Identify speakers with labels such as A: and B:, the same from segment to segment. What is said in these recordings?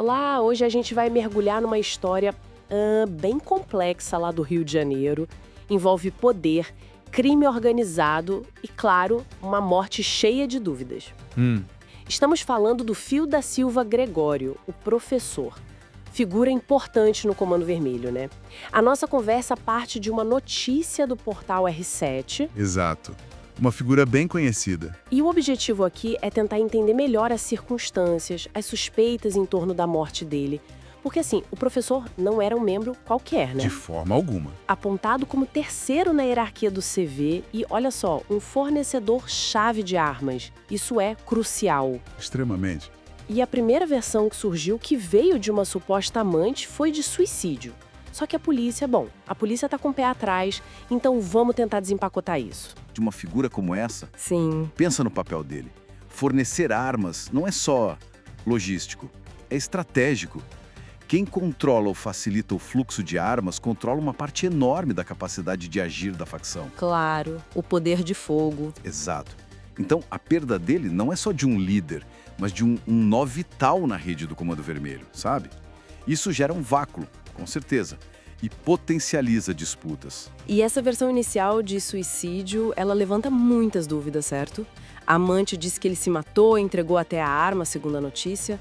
A: Olá, hoje a gente vai mergulhar numa história bem complexa lá do Rio de Janeiro. Envolve poder, crime organizado e, claro, uma morte cheia de dúvidas. Estamos falando do Fio da Silva Gregório, o professor. Figura importante no Comando Vermelho, né? A nossa conversa parte de uma notícia do portal R7.
B: Exato. Uma figura bem conhecida.
A: E o objetivo aqui é tentar entender melhor as circunstâncias, as suspeitas em torno da morte dele. Porque, assim, o professor não era um membro qualquer, né?
B: De forma alguma.
A: Apontado como terceiro na hierarquia do CV e, olha só, um fornecedor-chave de armas. Isso é crucial.
B: Extremamente.
A: E a primeira versão que surgiu, que veio de uma suposta amante, foi de suicídio. Só que a polícia tá com o pé atrás, então vamos tentar desempacotar isso.
C: De uma figura como essa,
A: Sim.
C: pensa no papel dele. Fornecer armas não é só logístico, é estratégico. Quem controla ou facilita o fluxo de armas controla uma parte enorme da capacidade de agir da facção.
A: Claro, o poder de fogo.
C: Exato. Então, a perda dele não é só de um líder, mas de um nó vital na rede do Comando Vermelho, sabe? Isso gera um vácuo, com certeza, e potencializa disputas.
A: E essa versão inicial de suicídio, ela levanta muitas dúvidas, certo? A amante disse que ele se matou, entregou até a arma, segundo a notícia.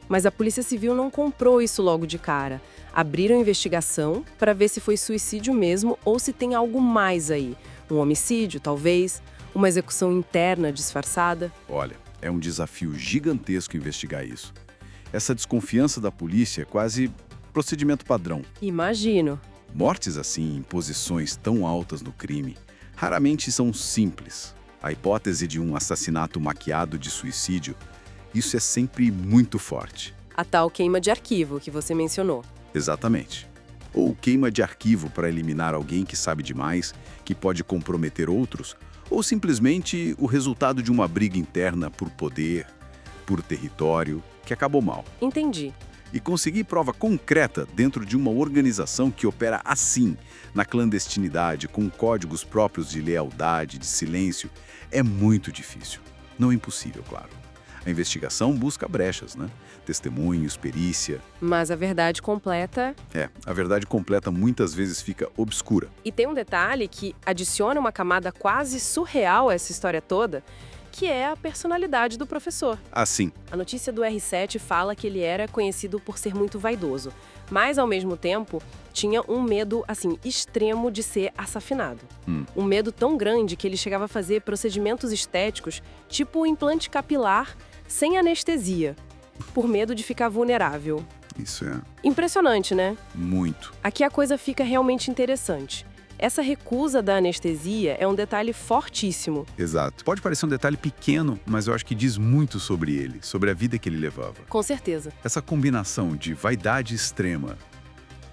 A: Mas a Polícia Civil não comprou isso logo de cara. Abriram a investigação para ver se foi suicídio mesmo ou se tem algo mais aí. Um homicídio, talvez, uma execução interna disfarçada.
C: Olha, é um desafio gigantesco investigar isso. Essa desconfiança da polícia é quase procedimento padrão.
A: Imagino.
C: Mortes assim, em posições tão altas no crime, raramente são simples. A hipótese de um assassinato maquiado de suicídio, isso é sempre muito forte.
A: A tal queima de arquivo que você mencionou.
C: Exatamente. Ou queima de arquivo para eliminar alguém que sabe demais, que pode comprometer outros, ou simplesmente o resultado de uma briga interna por poder, por território, que acabou mal.
A: Entendi.
C: E conseguir prova concreta dentro de uma organização que opera assim, na clandestinidade, com códigos próprios de lealdade, de silêncio, é muito difícil. Não impossível, claro. A investigação busca brechas, né? Testemunhos, perícia.
A: Mas a verdade completa...
C: A verdade completa muitas vezes fica obscura.
A: E tem um detalhe que adiciona uma camada quase surreal a essa história toda, que é a personalidade do professor.
C: Assim.
A: A notícia do R7 fala que ele era conhecido por ser muito vaidoso, mas, ao mesmo tempo, tinha um medo, assim, extremo de ser assassinado. Um medo tão grande que ele chegava a fazer procedimentos estéticos, tipo o implante capilar, sem anestesia, por medo de ficar vulnerável.
C: Isso é
A: Impressionante, né?
C: muito.
A: Aqui a coisa fica realmente interessante. Essa recusa da anestesia é um detalhe fortíssimo.
B: Exato. Pode parecer um detalhe pequeno, mas eu acho que diz muito sobre ele, sobre a vida que ele levava.
A: Com certeza.
B: Essa combinação de vaidade extrema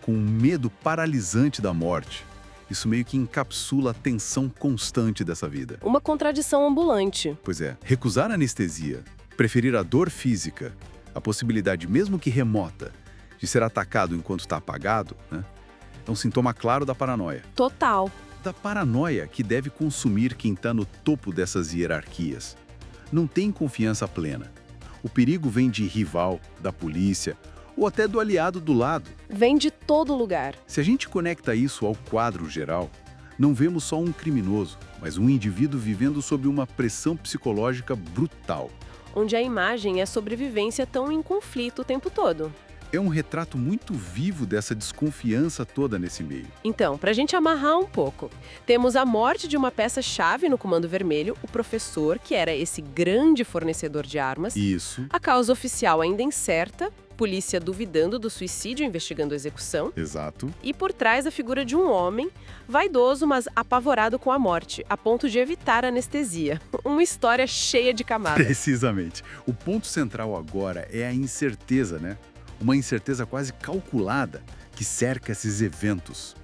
B: com um medo paralisante da morte, isso meio que encapsula a tensão constante dessa vida.
A: Uma contradição ambulante.
B: Pois é, recusar a anestesia, preferir a dor física, a possibilidade, mesmo que remota, de ser atacado enquanto está apagado, né? É um sintoma claro da paranoia.
A: Total.
B: Da paranoia que deve consumir quem está no topo dessas hierarquias. Não tem confiança plena. O perigo vem de rival, da polícia ou até do aliado do lado.
A: Vem de todo lugar.
B: Se a gente conecta isso ao quadro geral, não vemos só um criminoso, mas um indivíduo vivendo sob uma pressão psicológica brutal.
A: Onde a imagem é sobrevivência tão em conflito o tempo todo.
B: É um retrato muito vivo dessa desconfiança toda nesse meio.
A: Então, pra gente amarrar um pouco, temos a morte de uma peça-chave no Comando Vermelho, o professor, que era esse grande fornecedor de armas.
B: Isso.
A: A causa oficial ainda incerta, polícia duvidando do suicídio, investigando a execução.
B: Exato.
A: E por trás a figura de um homem, vaidoso, mas apavorado com a morte, a ponto de evitar a anestesia. Uma história cheia de camadas.
B: Precisamente. O ponto central agora é a incerteza, né? Uma incerteza quase calculada que cerca esses eventos.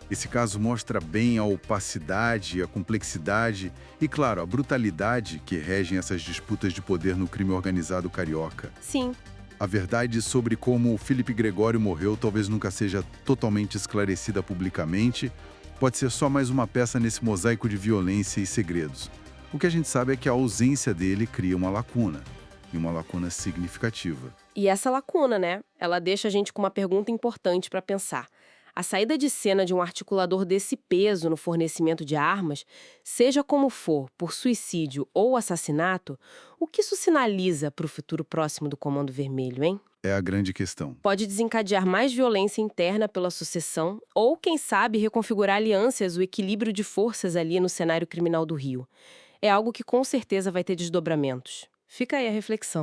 B: Esse caso mostra bem a opacidade, a complexidade e, claro, a brutalidade que regem essas disputas de poder no crime organizado carioca.
A: Sim.
B: A verdade sobre como o Felipe Gregório morreu talvez nunca seja totalmente esclarecida publicamente. Pode ser só mais uma peça nesse mosaico de violência e segredos. O que a gente sabe é que a ausência dele cria uma lacuna, e uma lacuna significativa.
A: E essa lacuna, né? Ela deixa a gente com uma pergunta importante para pensar. A saída de cena de um articulador desse peso no fornecimento de armas, seja como for, por suicídio ou assassinato, o que isso sinaliza para o futuro próximo do Comando Vermelho, hein?
B: É a grande questão.
A: Pode desencadear mais violência interna pela sucessão ou, quem sabe, reconfigurar alianças, o equilíbrio de forças ali no cenário criminal do Rio. É algo que com certeza vai ter desdobramentos. Fica aí a reflexão.